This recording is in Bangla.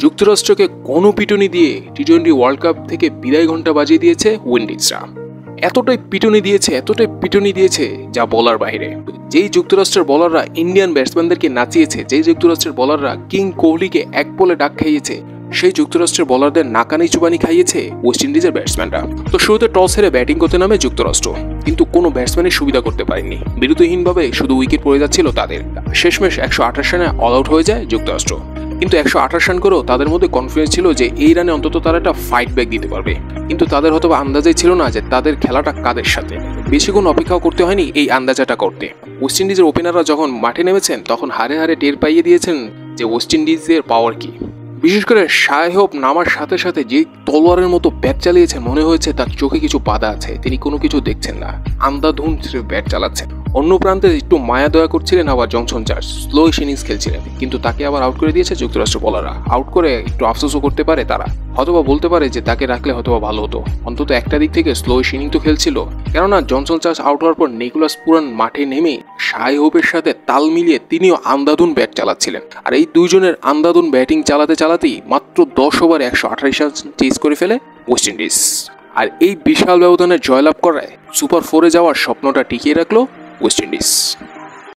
যুক্তরাষ্ট্রকে গণপিটুনি দিয়ে টি-20 ওয়ার্ল্ড কাপ থেকে বিদায় ঘণ্টা বাজিয়ে দিয়েছে উইন্ডিজরা। এতটাই পিটুনি দিয়েছে যা বলার বাইরে। যেই যুক্তরাষ্ট্রের বলাররা ইন্ডিয়ান ব্যাটসম্যানদেরকে নাচিয়েছে, যেই যুক্তরাষ্ট্রের বলাররা কিং কোহলিকে এক বলে ডাক খাইয়েছে, সেই যুক্তরাষ্ট্রের বলারদের নাকানি চুবানি খাইয়েছে ওয়েস্ট ইন্ডিজের ব্যাটসম্যানরা। তো শুরুতে টস হেরে ব্যাটিং করতে নামে যুক্তরাষ্ট্র, কিন্তু কোনো ব্যাটসম্যানের সুবিধা করতে পারেনি। বিরতিহীনভাবে শুধু উইকেট পড়ে যাচ্ছিল তাদের। শেষমেশ 128 রানে অল আউট হয়ে যায় যুক্তরাষ্ট্র। কিন্তু 128 রান করেও তাদের মধ্যে কনফিডেন্স ছিল যে এই রানে অন্তত তারা একটা ফাইট ব্যাক দিতে পারবে। কিন্তু তাদের হয়তো আন্দাজই ছিল না যে তাদের খেলাটা কাদের সাথে। বেশিক্ষণ অপেক্ষাও করতে হয়নি এই আন্দাজাটা করতে। ওয়েস্ট ইন্ডিজের ওপেনাররা যখন মাঠে নেমেছেন তখন হারে হারে টের পাইয়ে দিয়েছেন যে ওয়েস্ট ইন্ডিজের পাওয়ার কি। বিশেষ করে শায় হোপ নামার সাথে সাথে যে তলোয়ারের মতো ব্যাট চালিয়েছেন, মনে হয়েছে তার চোখে কিছু বাধা আছে, তিনি কোনো কিছু দেখছেন না, আন্ধাধুন ব্যাট চালাচ্ছেন। অন্য প্রান্তে একটু মায়া দয়া করছিলেন আবার জনসন চার্লস, স্লো ইনিংস খেলছিলেন, কিন্তু তাকে আবার আউট করে দিয়েছে যুক্তরাষ্ট্র বলাররা। আউট করে একটু আফসোসও করতে পারে তারা, হয়তোবা বলতে পারে যে তাকে রাখলে হয়তোবা ভালো হতো, অন্তত একটা দিক থেকে স্লো ইনিংস তো খেলছিল। কেননা জনসন চার্লস আউট হওয়ার পর নিকোলাস পুরান মাঠে নেমে শায় হোপের সাথে তাল মিলিয়ে তিনিও আন্ধাধুন ব্যাট চালাচ্ছিলেন। আর এই দুইজনের আন্ধাধুন ব্যাটিং চালাতেই মাত্র 10 ওভারে 128 রান চেজ করে ফেলে ওয়েস্ট ইন্ডিজ। আর এই বিশাল ব্যবধানে জয়লাভ করায় সুপার 4-এ যাওয়ার স্বপ্নটা টিকিয়ে রাখলো ওয়েস্ট ইন্ডিজ।